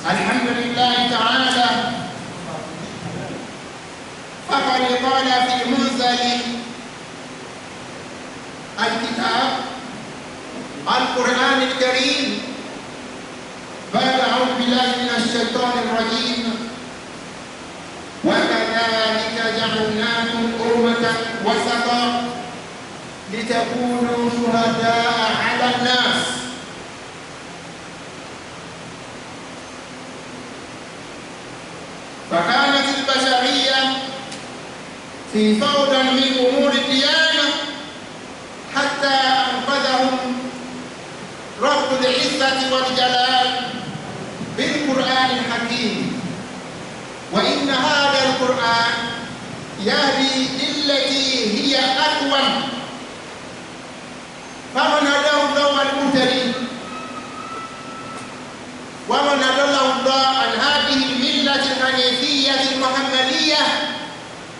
الحمد لله تعالى فقد قال في منزل الكتاب القرآن الكريم بعد أعوذ بالله من الشيطان الرجيم وكذلك جعلناكم أمة وسطا لتكونوا شهداء على الناس فكانت البشرية في فوضى من أمور الديانة حتى أنقذهم رب العزة والجلال بالقرآن الحكيم. وإن هذا القرآن يهدي للتي هي أقوم فمن هداه الله المهتدي ومن أضله الله عن هذه الملة الحنيفية المحمدية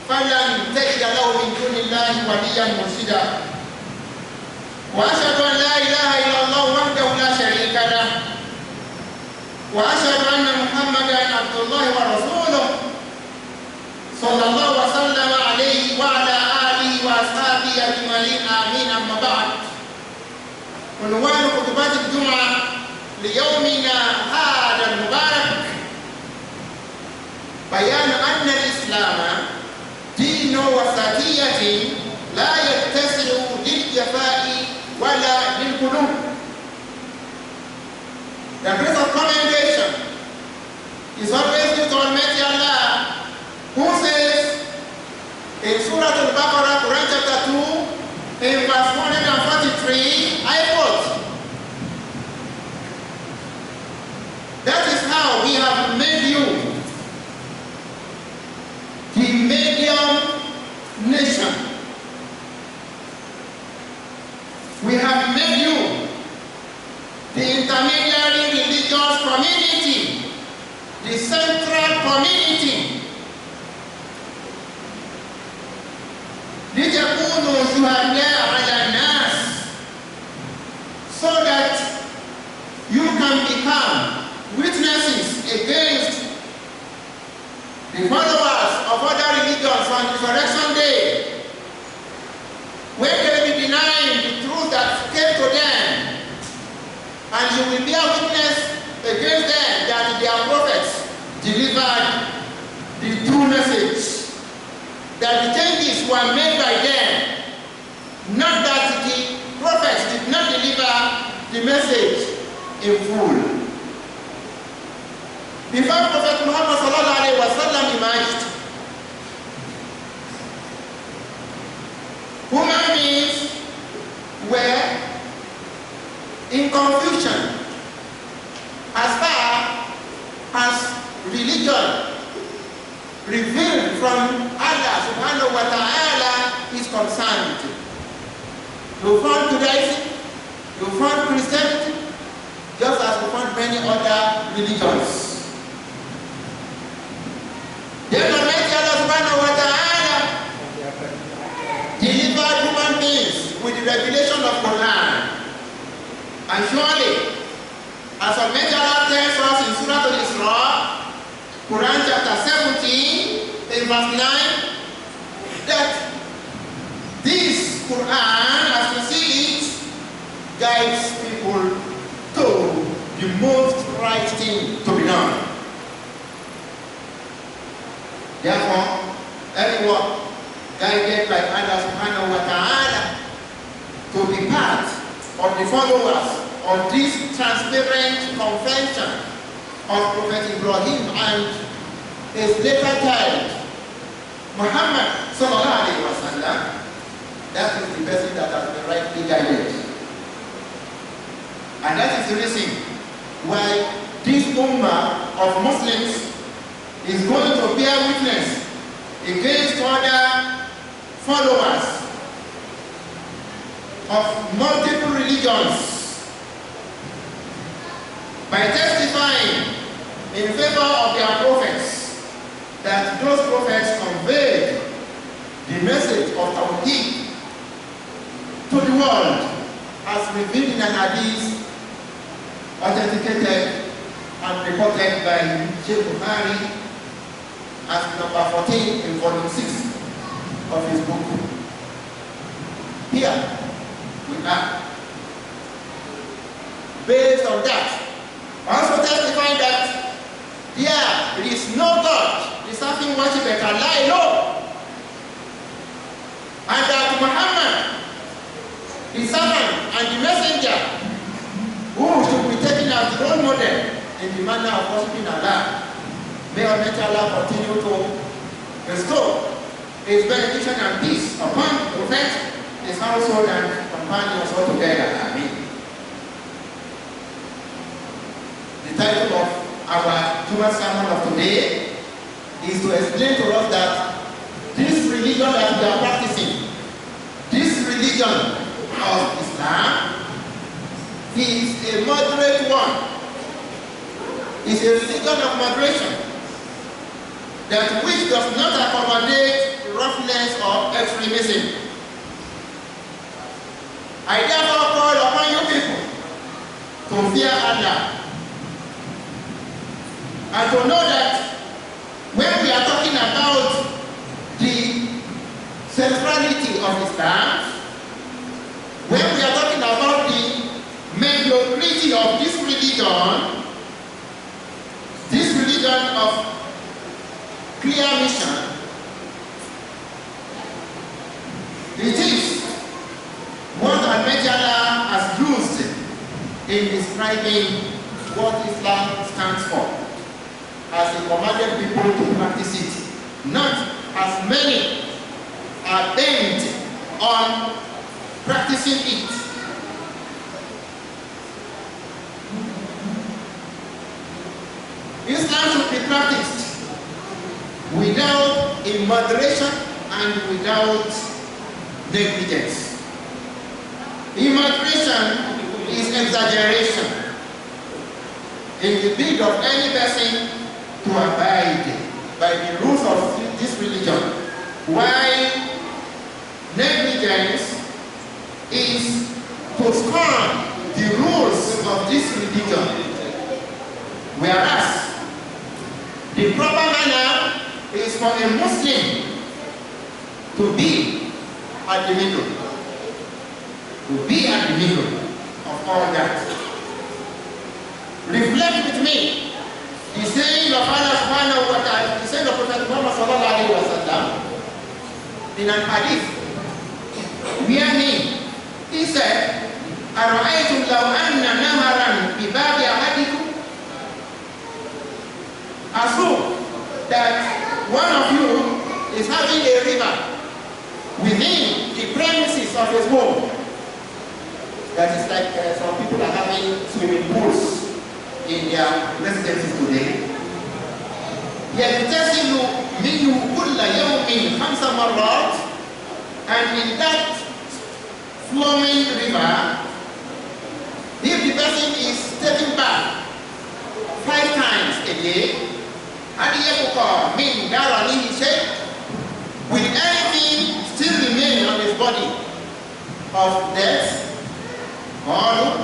فلن تجد له من دون الله وليا مرشدا. وأشهد أن لا إله إلا الله وحده لا شريك له وأشهد أن محمدا عبد الله ورسوله صلى الله وسلم عليه وعلى آله وأصحابه أجمعين آمين. أما بعد، عنوان خطبات الجمعة ليومنا هذا المبارك بيان أن الإسلام دين وسطية لا يتسع للجفاء ولا للقلوب. The grace of commendation is always due to Almighty Allah, who says in Surah Al-Baqarah, Quran chapter 2, in verse 143, I quote, "That is how we have made you the medium nation. We have made you the intermediary religious community, the central community. لتكونوا شهداء على الناس, so that you can become witnesses against the followers of other religions on Resurrection Day, when they will be denying the truth that came to them, and you will bear witness against them that their prophets delivered the true message, that the changes were made by them, not that the prophets did not deliver the message in full." Before Prophet Muhammad sallallahu alaihi wasallam emerged, human beings were in confusion as far as religion revealed from Allah subhanahu wa ta'ala is concerned. You found Judaism, you found Christianity, just as you found many other religions. Then Almighty Allah subhanahu wa ta'ala delivered human beings with the revelation of Quran. And surely, as Almighty Allah tells us in Surah Al-Isra, Quran chapter 17, in verse 9, that this Quran, as we see it, guides people to the most right thing to be done. Therefore, anyone guided by Allah subhanahu wa ta'ala to be part of the followers of this transparent convention of Prophet Ibrahim and his later child, Muhammad sallallahu alaihi wasallam, that is the person that has been rightly guided. And that is the reason why this ummah of Muslims is going to bear witness against other followers of multiple religions by testifying in favor of their prophets, that those prophets conveyed the message of Tawheed to the world as revealed in an hadith authenticated and reported by Sheikh Bukhari as number 14 in volume 6 of his book. Here we are. Based on that, also testifying that there is no God deserving worship but Allah alone, and that Muhammad, the servant and the messenger, who should be taken as the role model in the manner of worshiping Allah. May Almighty Allah continue to bestow His benediction and peace upon the Prophet, his household and companions all together. Amin. The title of our Jumu'ah sermon of today is to explain to us that this religion that we are practicing, this religion of Islam, is a moderate one. It's a religion of moderation, that which does not accommodate roughness or extremism. I therefore call upon you people to fear Allah and to know that when we are talking about the centrality of Islam, when we are talking about the mediocrity of this religion of clear mission, it is what Almighty Allah has used in describing what Islam stands for, as He commanded people to practice it. Not as many are bent on practicing it. Islam should be practiced without immoderation and without negligence. Immoderation is exaggeration in the bid of any person to abide by the rules of this religion, while negligence is to scorn the rules of this religion. Whereas the proper manner is for a Muslim to be at the middle. To be at the middle of all that. Reflect with me the saying of Allah subhanahu wa ta'ala, the saying of Prophet Muhammad sallallahu alayhi wa sallam in an hadith, wherein he said, أَرَأَيْتُمْ لَوْ أَنَّ نَهَرًا بِبَابِ أَحَدِكُمْ. Assume that one of you is having a river within the premises of his home. That is like some people are having swimming pools in their residences today. يَغْتَسِلُ مِنْهُ كُلَّ يَوْمٍ 5 مرات, and in that flowing river, if the person is taking bath 5 times a day, al-Ijebuwa min daranihi shay, will anything still remain on his body of death? Or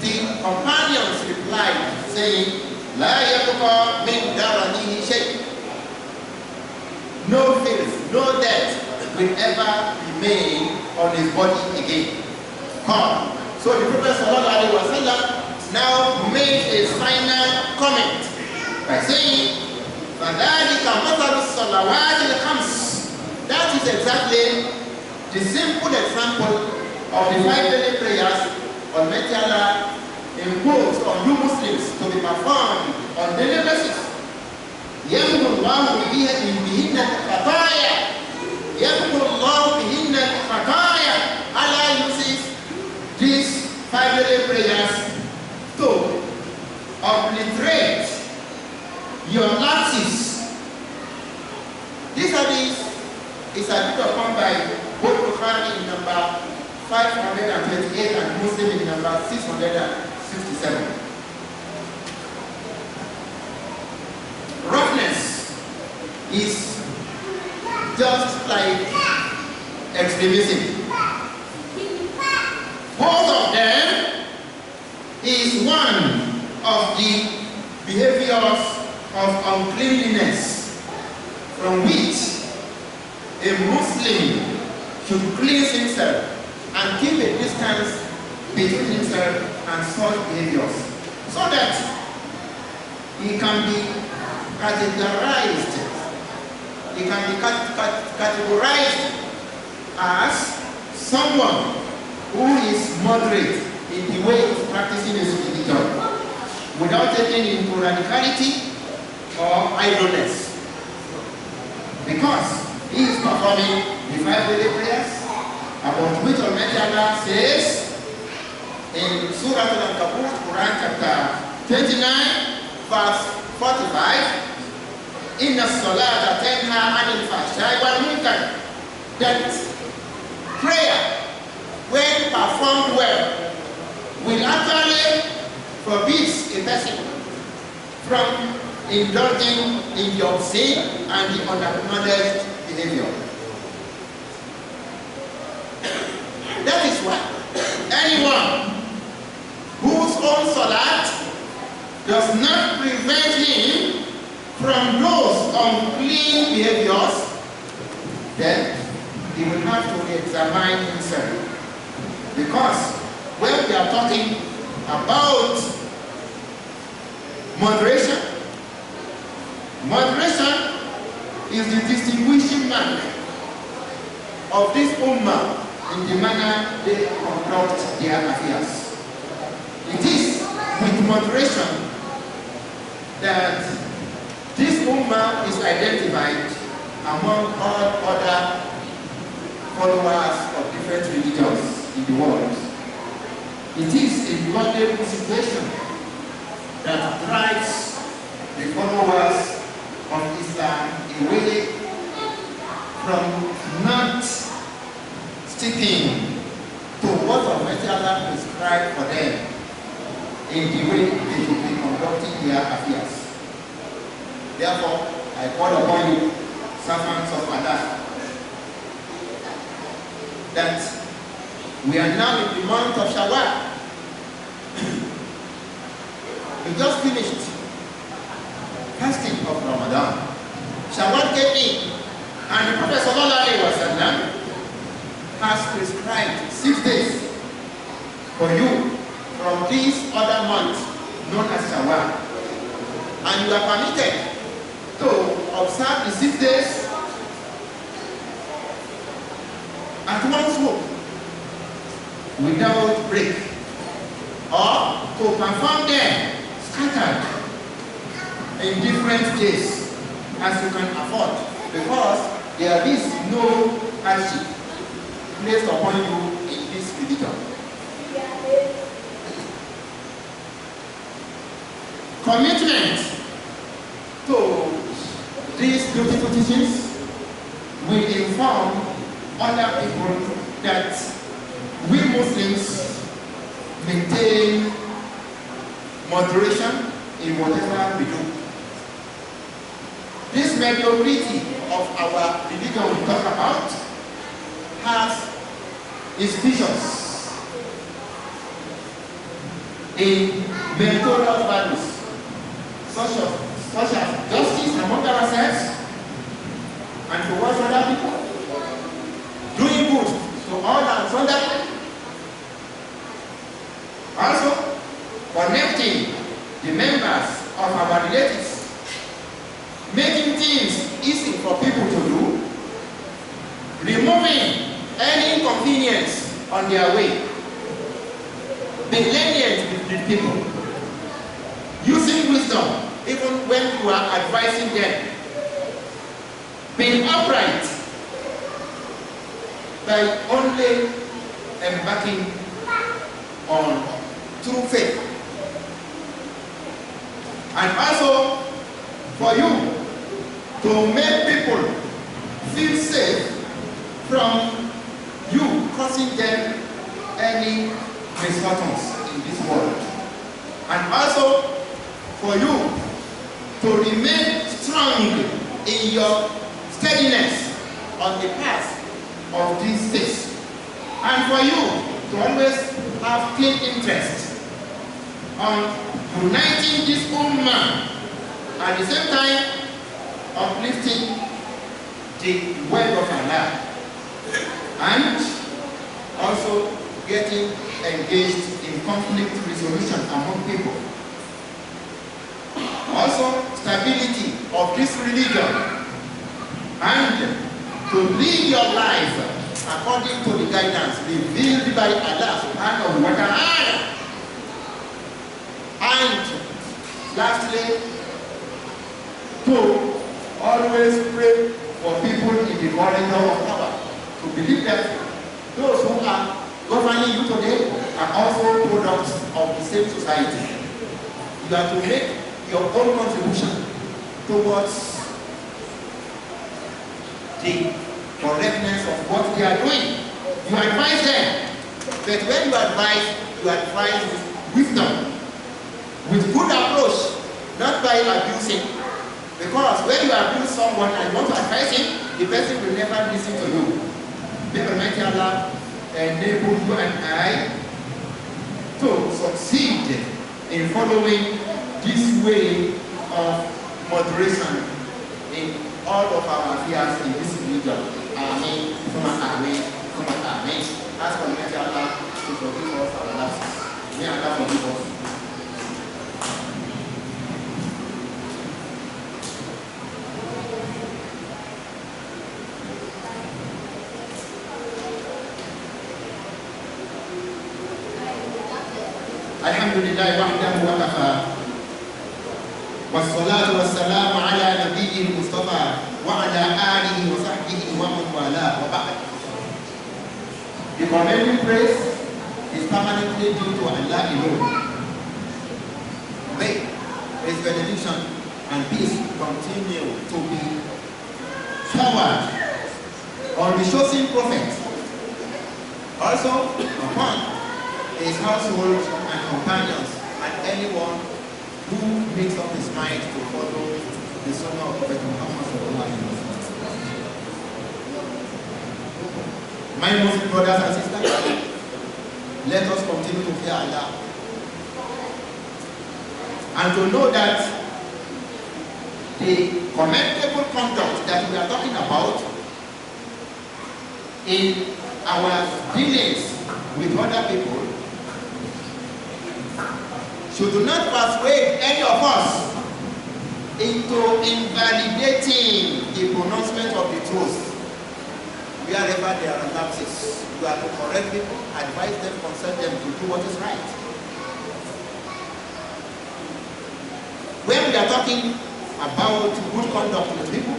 the companions replied, saying, La yabqa min daranihi shay. No filth, no death will ever remain on his body again. So the Prophet ﷺ now made a final comment by saying, فَذَلِكَ مَثَلُ الصَّلَوَاتِ الْخَمْسِ. That is exactly the simple example of the 5 daily prayers Almighty Allah imposed on you Muslims to be performed on daily basis. يَمْحُ اللَّهُ بِهِنَّ الْخَطَايَا. يَمْحُ اللَّهُ بِهِنَّ الْخَطَايَا. Allah uses these 5 daily prayers to obliterate your lapses. This hadith is agreed upon by both Bukhari in number 528 and Muslim in number 667. Roughness is just like extremism. Both of them is one of the behaviors of uncleanliness from which a Muslim should cleanse himself and keep a distance between himself and such behaviors, so that he can be categorized. He can be categorized as someone who is moderate in the way of practicing his religion, without taking into radicality or idleness, because he is performing the 5 daily prayers, about which Almighty Allah says in Surah Al-Ankabut, Quran chapter 29, verse 45, Inna as-salata tanha 'anil fahsha'i wal munkar, that prayer, when performed well, will actually forbid a person from indulging in the obscene and the unacknowledged behavior. That is why anyone whose own salat does not prevent him from those unclean behaviors, then he will have to examine himself. Because when we are talking about moderation, moderation is the distinguishing mark of this ummah in the manner they conduct their affairs. It is with moderation that this ummah is identified among all other followers of different religions in the world. It is a vulnerable situation that drives the followers of Islam away from not sticking to what Almighty Allah prescribed for them in the way they should be conducting their affairs. Therefore, I call upon you, servants of Allah, that we are now in the month of Shawwal. We just finished fasting of Ramadan. Shawwal came in, and the Prophet ﷺ has prescribed 6 days for you from this other month known as Shawwal. And you are permitted to observe the 6 days at one go, without break, or to perform them scattered in different days as you can afford, because there is no hardship placed upon you in this religion. Commitment to these beautiful teachings will inform other people that we Muslims maintain moderation in whatever we do. This mediocrity of our religion we talk about has its visions in meritorious values, such as justice among ourselves and towards other people, doing good to all and sundry, also connecting the members of our relatives, making things easy for people to do, removing any inconvenience on their way, being lenient with the people, using wisdom even when you are advising them, being upright by only embarking on true faith. And also for you to make people feel safe from you causing them any misfortunes in this world. And also for you to remain strong in your steadiness on the path of this faith. And for you to always have keen interest on uniting this ummah, at the same time uplifting the word of Allah, and also getting engaged in conflict resolution among people. Also, stability of this religion, and to live your life according to the guidance revealed by Allah subhanahu wa ta'ala. And lastly, to always pray for people in the corridor of power, to believe that those who are governing you today are also products of the same society. You are to make your own contribution towards the correctness of what they are doing. You advise them, but when you advise with wisdom, with good approach, not by abusing. Because when you abuse someone and you want to advise him, the person will never listen to you. May Almighty Allah enable you and I to succeed in following this way of moderation in all of our affairs in this region. Amin, Amin, Amin. Ask Almighty Allah to forgive us our lapses. May Allah forgive us. Alhamdulillah wahdahu wa kafa, wassalatu wassalamu ala nabiyyi Mustafa wa ala alihi wa sahbihi wa man wala wa ba'd. The commending praise is permanently due to Allah alone. May His benediction and peace continue to be showered on the chosen prophet, also upon his household and companions, and anyone who makes up his mind to follow the sunnah of Prophet Muhammad sallallahu alaihi wasallam. My Muslim brothers and sisters, let us continue to fear Allah and to know that the commendable conduct that we are talking about in our dealings with other people should not persuade any of us into invalidating the pronouncement of the truth. Wherever there are lapses, you are to correct people, advise them, consult them to do what is right. When we are talking about good conduct with people,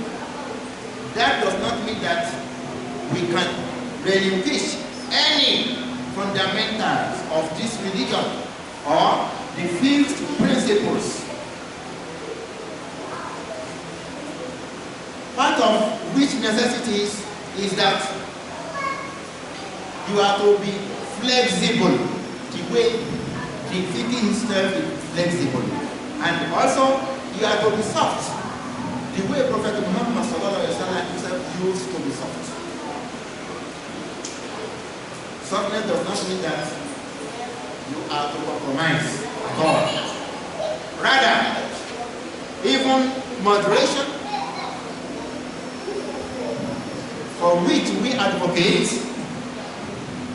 that does not mean that we can relinquish any fundamentals of this religion or the fixed principles, part of which necessities is that you are to be flexible the way the fiqh itself is flexible, and also you are to be soft the way Prophet Muhammad sallallahu alaihi wasallam himself used to be soft. Softness does not mean that you are to compromise God. Rather, even moderation, for which we advocate,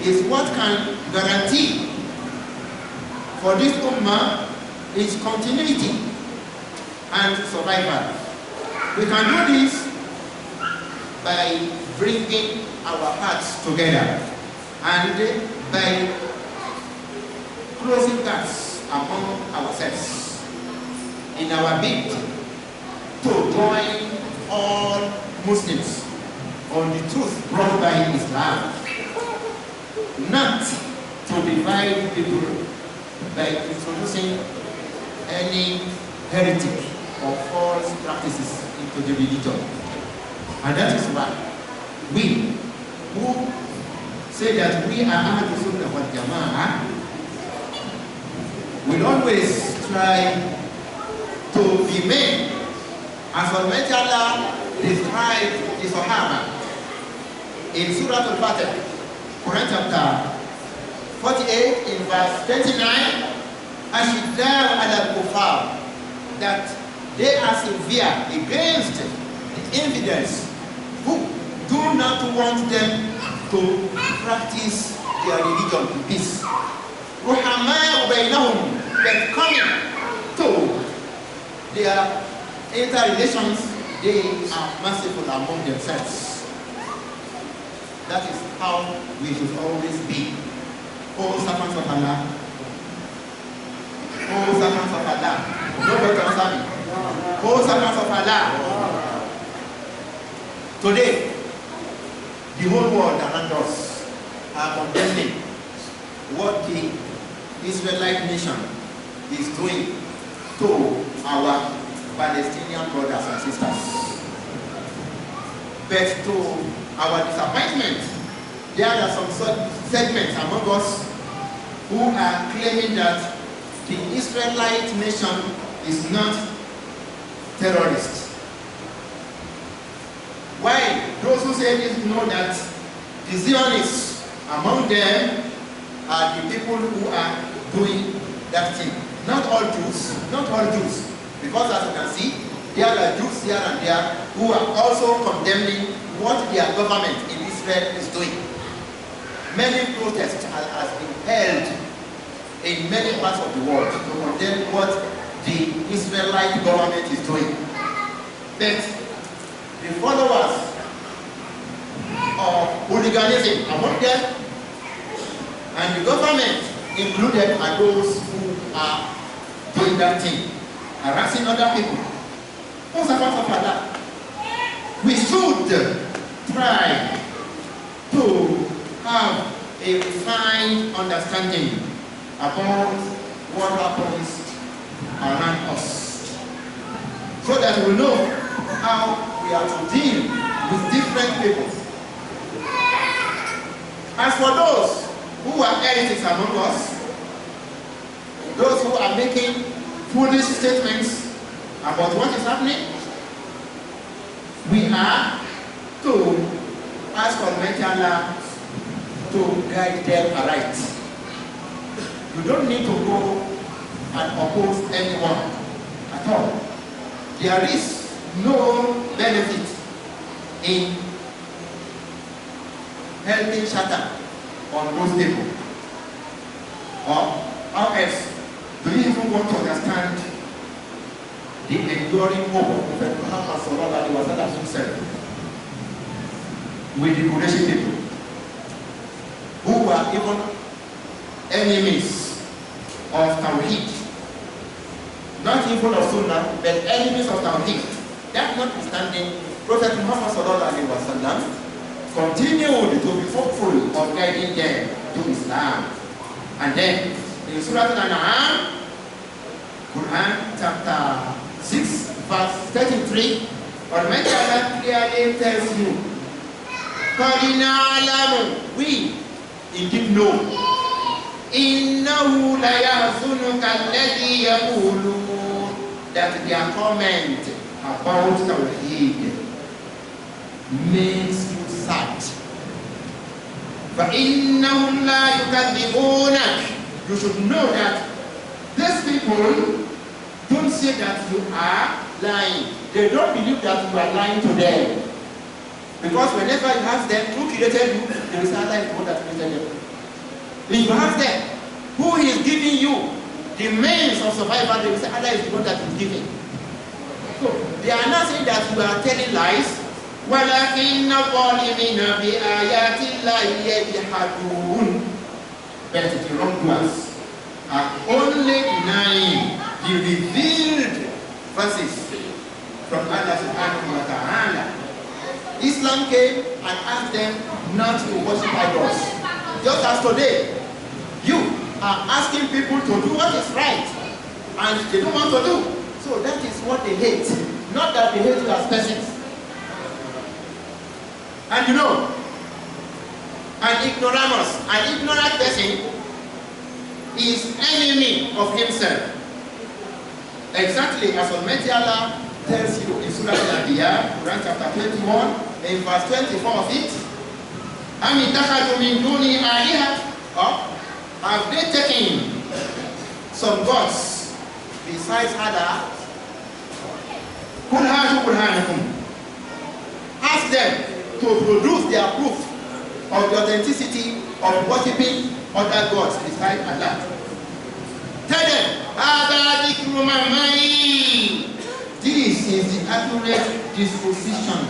is what can guarantee for this ummah its continuity and survival. We can do this by bringing our hearts together and by closing gaps among ourselves in our bid to join all Muslims on the truth brought by Islam, not to divide people by introducing any heretic or false practices into the religion. And that is why we who say that we are al-Sunnah wal Jama'ah will always try to be men as Almighty Allah described the Sahaba in Surah Al-Fatih, Quran chapter 48 in verse 29 أشداء على الكفار, that they are severe against the infidels who do not want them to practice their religion in peace. رحماء بينهم, that coming to their interrelations, they are merciful among themselves. That is how we should always be. Oh, servants of Allah. Oh, servants of Allah. Nobody can answer me. Oh, servants of Allah. Today, the whole world around us are condemning what the Israelite nation is doing to our Palestinian brothers and sisters. But to our disappointment, there are some segments among us who are claiming that the Israelite nation is not terrorist. While those who say this know that the Zionists among them are the people who are doing that thing. Not all Jews, not all Jews. Because as you can see, there are Jews here and there who are also condemning what their government in Israel is doing. Many protests have been held in many parts of the world to condemn what the Israelite government is doing. But the followers of hooliganism among them and the government included are those who are doing that thing, harassing other people. What's about that? We should try to have a refined understanding about what happens around us, so that we know how we are to deal with different people. As for those who are heretics among us, those who are making foolish statements about what is happening, we are to ask Almighty Allah to guide them aright. You don't need to go and oppose anyone at all. There is no benefit in helping shatter on those people. Or how else do you even want to understand the enduring hope of Prophet Muhammad sallallahu alaihi wasallam himself with the Quraysh people, who were even enemies of Tawheed, not even of Sunnah, but enemies of Tawheed. That notwithstanding, Prophet Muhammad sallallahu alaihi wasallam continued to be hopeful of guiding them to Islam. And then in Surah Al-An'am, Quran chapter 6, verse 33, Almighty Allah clearly tells you, we indeed know, إِنَّهُ لَيَحْزُنُكَ الَّذِي يَقُولُونَ, that their comment about Tawheed makes you sad. فَإِنَّهُمْ لَا يُكَذِّبُونَكَ, you should know that these people don't say that you are lying. They don't believe that you are lying to them. Because whenever you ask them who created you, they will say Allah is the one that created them. If you ask them who is giving you the means of survival, they will say Allah is the one that is giving. So they are not saying that you are telling lies. وَلَكِنَّ الظَّالِمِينَ بِآيَاتِ اللَّهِ يَجْحَدُونَ, but the wrongdoers are only denying the revealed verses from Allah subhanahu wa ta'ala. Islam came and asked them not to worship idols. Just as today, you are asking people to do what is right, and they don't want to do. So that is what they hate. Not that they hate you as persons. And you know, an ignoramus, an ignorant person is enemy of himself. Exactly as Almighty Allah tells you in Surah Al-Anbiya, Quran chapter 21, in verse 24 of it, أَمِ اتَّخَذُوا مِن دُونِهِ آلِهَةً, or have they taken some gods besides Allah, قُلْ هَاتُوا بُرْهَانَكُمْ. Ask them to produce their proof of the authenticity of worshipping other gods besides Allah. Tell them, هَذَا ذِكْرُ مَنْ مَعِي. This is the accurate disposition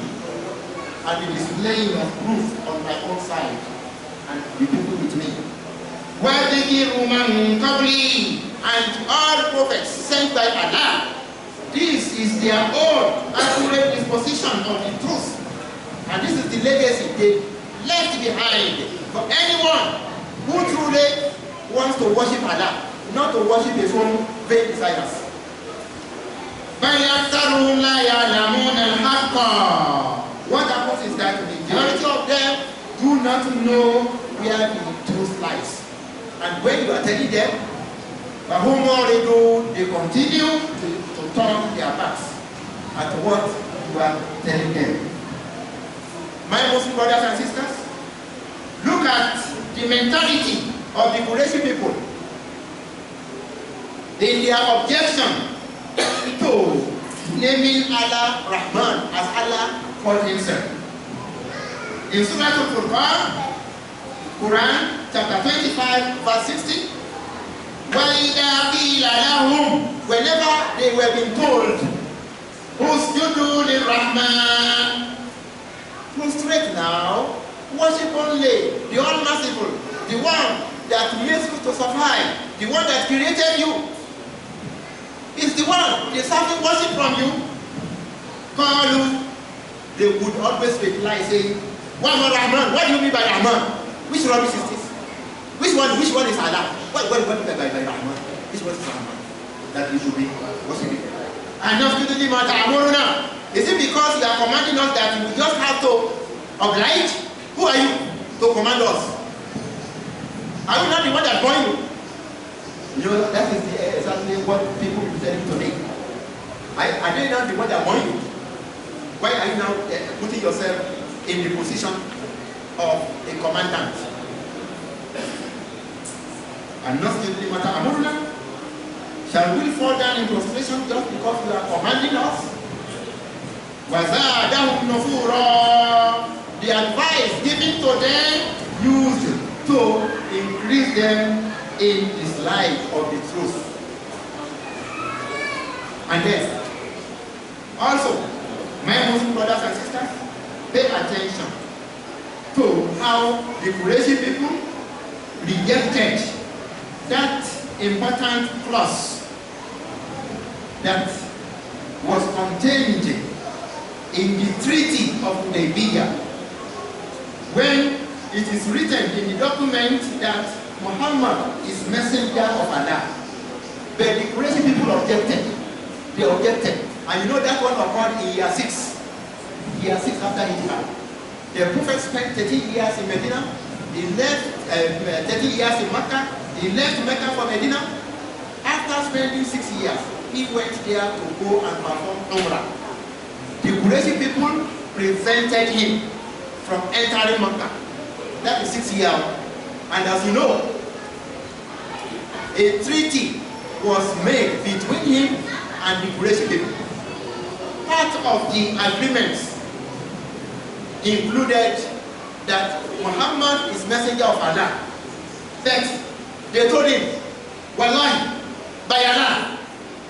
and the displaying of proof on my own side and the people with me. وَذِكْرُ مَنْ قَبْلِي. And all prophets sent by Allah, this is their own accurate disposition of the truth. And this is the legacy they left behind for anyone who truly wants to worship Allah, not to worship his own vain desires. فَيَكْثَرُهُمْ لَا يَعْلَمُونَ الْحَقَّ. What happens is that the majority of them do not know where the truth lies. And when you are telling them, they continue to turn their backs at what you are telling them. My Muslim brothers and sisters, look at the mentality of the Qurayshi people in their objection to naming Allah Rahman as Allah called himself. In Surah Al-Furqan, Quran chapter 25 verse 60, وَإِذَا قِيلَ لَهُمْ, whenever they were being told, اسْجُدُوا لِلرَّحْمَنِ, prostrate now, worship only the All-Merciful, the one that makes you to survive, the one that created you, is the one deserving worship from you. Qalu, they would always reply saying, Rahman, what do you mean by Rahman? Which rubbish is this? Which one is Allah? What do you mean by Rahman? Which one is Rahman? That you should be worshiping. And not to the matter, Amoruna. Is it because you are commanding us that you just have to oblige? Who are you to command us? Are you not the one that born you? You know, that is exactly what people will tell you today. Are they not the one that born you? Why are you now putting yourself in the position of a commandant? And not simply matter, Amoruna. Shall we fall down in prostration just because you are commanding us? وَزَادَهُمْ نُفُورًا. The advice given to them used to increase them in dislike of the truth. And then, also, my Muslim brothers and sisters, pay attention to how the Qurayshi people rejected that important clause that was contained in the Treaty of Nigeria, when it is written in the document that Muhammad is messenger of Allah. But the Quraysh people objected. They objected. And you know that one occurred in year 6. Year 6 after Hijrah. The Prophet spent 13 years in Medina. He left 30 years in Mecca. He left Mecca for Medina. After spending 6 years, he went there to go and perform Umrah. The Quraysh people prevented him from entering Mecca. That is 6 years. And as you know, a treaty was made between him and the Quraysh people. Part of the agreements included that Muhammad is messenger of Allah. But they told him, Wallahi, by Allah,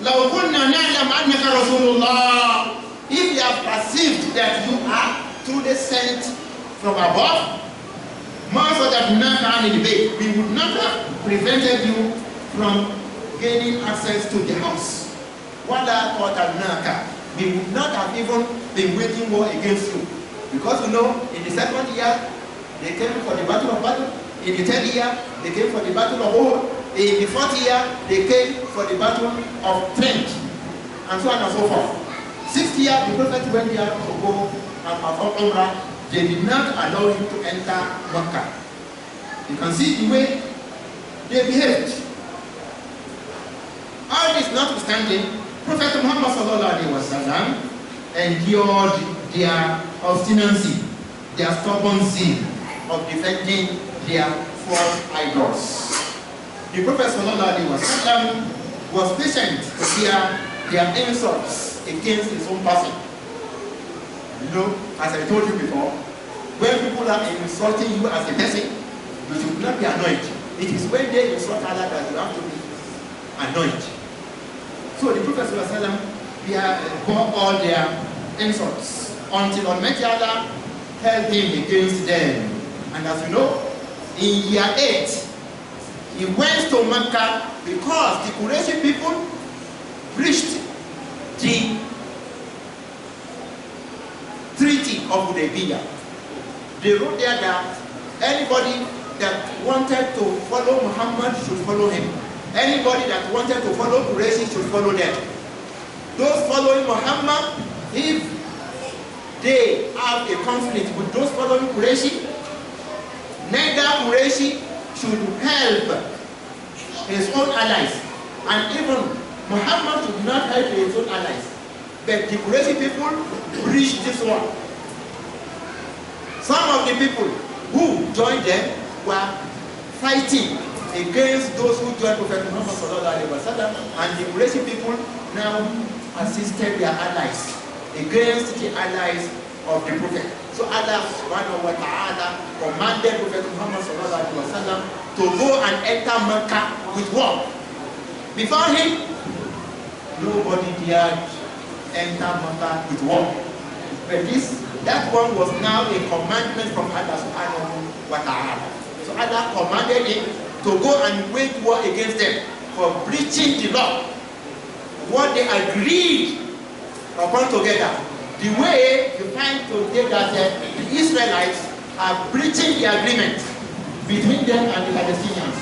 لَوْ كُنَّا نَعْلَمْ أَنَّكَ رَسُولُ اللَّهِ. If you have perceived that you are truly sent from above, we would not have prevented you from gaining access to the house. We would not have even been waging war against you. Because you know, in the 2nd year, they came for the battle of Badr. In the 3rd year, they came for the battle of Uhud. In the 4th year, they came for the battle of Trench. And so on and so forth. 6th year, the Prophet went there to go and perform Umrah. They did not allow him to enter Makkah. You can see the way they behaved. All this notwithstanding, Prophet Muhammad endured their obstinacy, their stubborn zeal of defending their false idols. The Prophet ﷺ was patient to hear their insults against his own person. You know, as I told you before, when people are insulting you as a person, you should not be annoyed. It is when they insult Allah that you have to be annoyed. So the Prophet ﷺ bore all their insults until Almighty Allah held him against them. And as you know, in year 8, he went to Mecca because the Quraysh people breached the Treaty of Abuja. They wrote there that anybody that wanted to follow Muhammad should follow him. Anybody that wanted to follow Quraysh should follow them. Those following Muhammad, if they have a conflict with those following Quraysh, neither Quraysh should help his own allies. And even Muhammad should not help his own allies. But the Quraysh people breached this one. Some of the people who joined them were fighting against those who joined Prophet Muhammad ﷺ, and the Quraysh people now assisted their allies against the allies of the Prophet. So Allah subhanahu wa ta'ala commanded Prophet Muhammad ﷺ to go and enter Mecca with war. Before him, nobody dared enter Mecca with war. But that one was now a commandment from Allah subhanahu wa ta'ala. So Allah commanded him to go and wage war against them for breaching the law. What they agreed upon together. The way you find today that the Israelites are breaching the agreement between them and the Palestinians.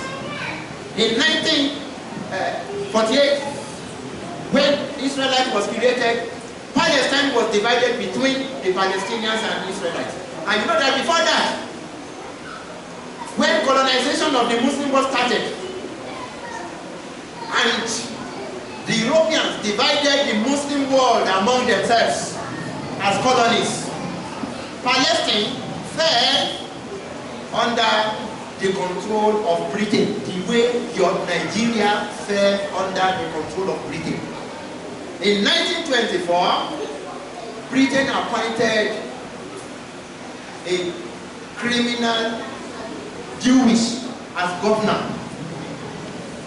In 1948, when Israelite was created, Palestine was divided between the Palestinians and the Israelites. And you know that before that, when colonization of the Muslim was started, and the Europeans divided the Muslim world among themselves as colonies, Palestine fell under the control of Britain, the way Nigeria fell under the control of Britain. In 1924, Britain appointed a criminal Jewish as governor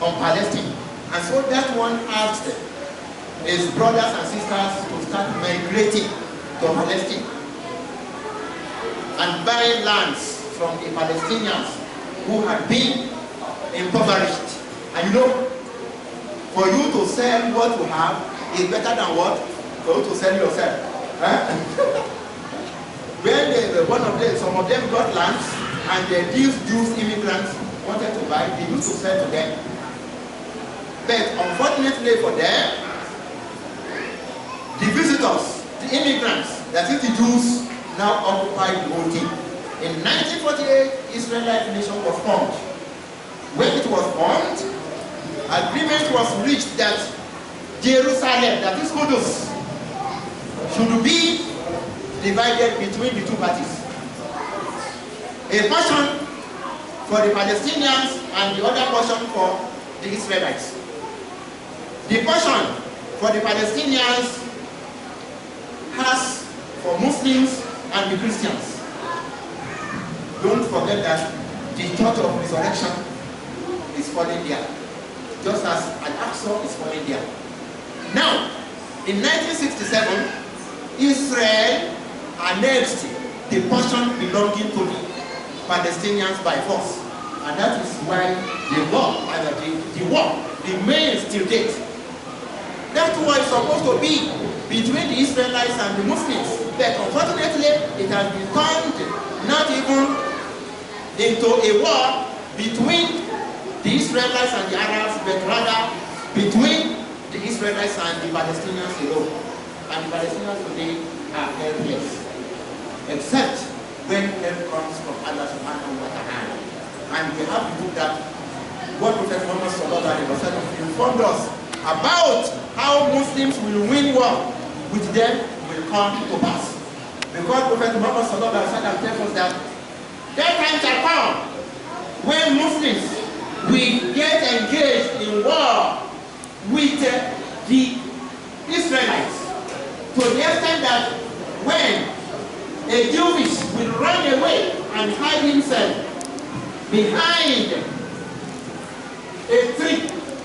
on Palestine. And so that one asked his brothers and sisters to start migrating to Palestine and buying lands from the Palestinians who had been impoverished. And you know, for you to sell what you have is better than what? For you to sell yourself. Huh? When some of them got lands, and these Jews immigrants wanted to buy, they used to sell to them. But unfortunately for them, the visitors, the immigrants, that is the Jews, now occupy the whole thing. In 1948, Israelite nation was formed. When it was formed, agreement was reached that Jerusalem, that is Kudus, should be divided between the two parties. A portion for the Palestinians and the other portion for the Israelites. The portion for the Palestinians has for Muslims and the Christians. Don't forget that the Church of Resurrection is falling there, just as Al-Aqsa is falling there. Now, in 1967, Israel annexed the portion belonging to the Palestinians by force, and that is why the war remains till date. That war is supposed to be between the Israelites and the Muslims, but unfortunately it has been turned not even into a war between the Israelites and the Arabs, but rather between the Israelites and the Palestinians alone. And the Palestinians today are helpless, except when help comes from Allah subhanahu wa ta'ala. And we have to do that. What Prophet Muhammad sallallahu alaihi wasallam informed us about how Muslims will win war with them will come to pass. Because Prophet Muhammad sallallahu alaihi wasallam tells us that time shall come when Muslims we get engaged in war with the Israelites to the extent that when a Jewish will run away and hide himself behind a tree,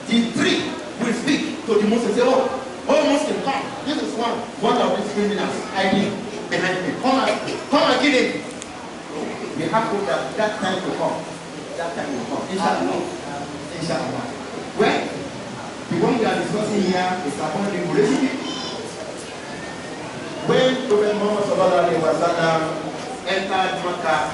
the tree will speak to the Muslim, say, oh Muslim, come, this is one of these criminals hiding behind me. Come and kill him. We have hope that time to come. That time will come. Inshallah. Inshallah. Well, the one we are discussing here is about the relationship. When Prophet Muhammad entered Makkah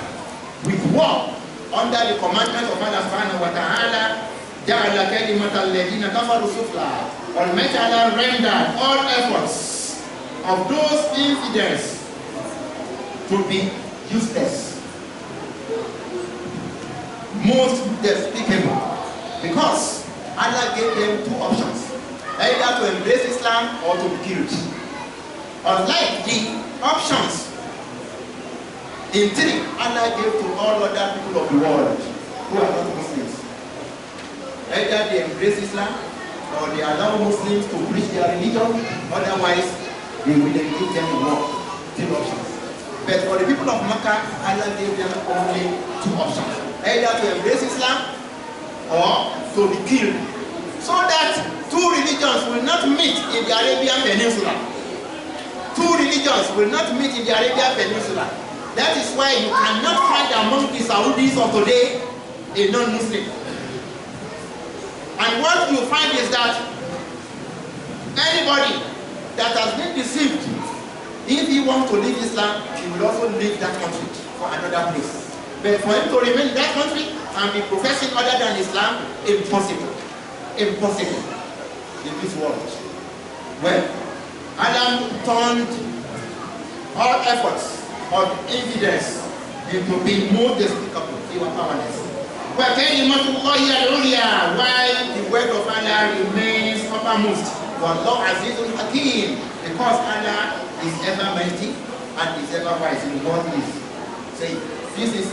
with war under the commandment of Allah subhanahu wa ta'ala, جعل كلمة الذين كفروا سفلى. Almighty Allah rendered all efforts of those infidels to be useless, most despicable, because Allah gave them two options, either to embrace Islam or to be killed. Unlike the options in three, Allah gave to all other people of the world who are not Muslims. Either they embrace Islam or they allow Muslims to preach their religion, otherwise they will give them the war. Three options. But for the people of Makkah, Allah gave them only two options, either to embrace Islam or to be killed. So that two religions will not meet in the Arabian Peninsula. Two religions will not meet in the Arabian Peninsula. That is why you cannot find among the Saudis of today a non-Muslim. And what you find is that anybody that has been deceived, if he wants to leave Islam, he will also leave that country for another place. But for him to remain in that country and be professing other than Islam, impossible. Impossible in this world. Well, Adam turned all efforts of infidels into being more despicable. They were powerless. While the word of Allah remains uppermost. Wallahu Azizul Hakim, because Allah is ever mighty and is ever wise in what he is saying. This is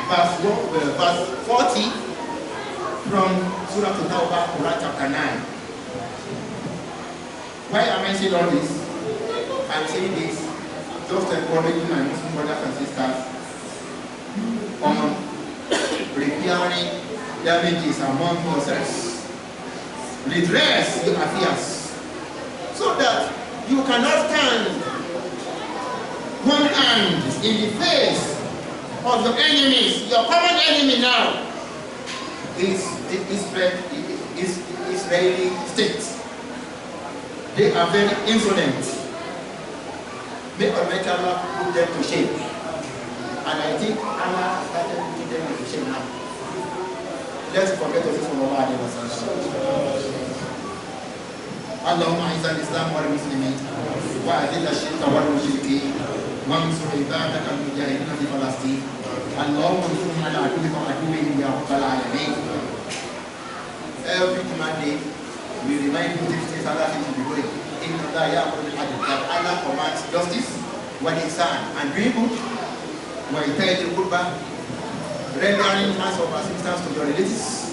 verse 40 from Surah At-Tawbah, Quran chapter 9. Why am I saying all this? I'm saying this just to encourage my Muslim brothers and sisters on repairing damages among yourselves. Redress your affairs so that you cannot stand one hand in the face of your enemies. Your common enemy now is the Israeli state. They are very insolent. May Almighty Allah put them to shame. And I think Allah has started putting them to shame now. Let's forget to say sallallahu alayhi wa sallam. Allahumma a'izz al-Islam wal-Muslimin wa adhill ash-shirka wal-mushrikeen وانصر عبادك المجاهدين في فلسطين اللهم انصرهم على عدوك وعدوهم يا رب العالمين. Every Monday we remind you these things Allah says to be doing. In Allah ya'muru bil-'adl, that Allah commands justice, wal-ihsan, and doing good, wa ita'i dhil-qurba, rendering hands of assistance to your relatives.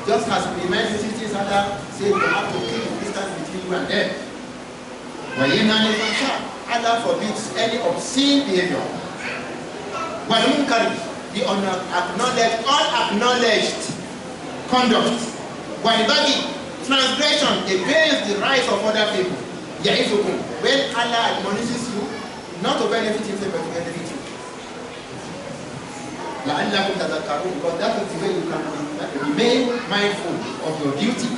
Just as we remind you these things Allah says you have to keep the distance between you and them. Wa yanha 'anil fahsha', Allah forbids any obscene behavior. Wal-munkar, the unacknowledged conduct. Wal-baghi, transgression against the rights of other people. Ya'izukum, when Allah admonishes you not to benefit himself but to benefit you. La'allakum tadhakkarun, because that is the way you can remain mindful of your duty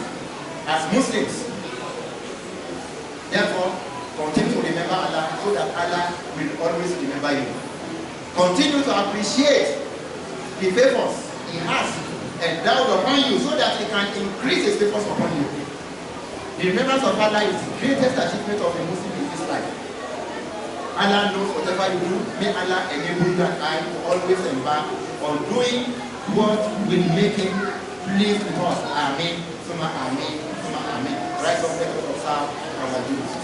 as Muslims. Therefore, continue to remember Allah so that Allah will always remember you. Continue to appreciate the favors He has endowed upon you so that He can increase His favors upon you. The remembrance of Allah is the greatest achievement of a Muslim in this life. Allah knows whatever you do. May Allah enable you and I to always embark on doing what will make Him pleased with us. Amin. Summa Amin. Summa Amin. Rise up, let us observe our duties.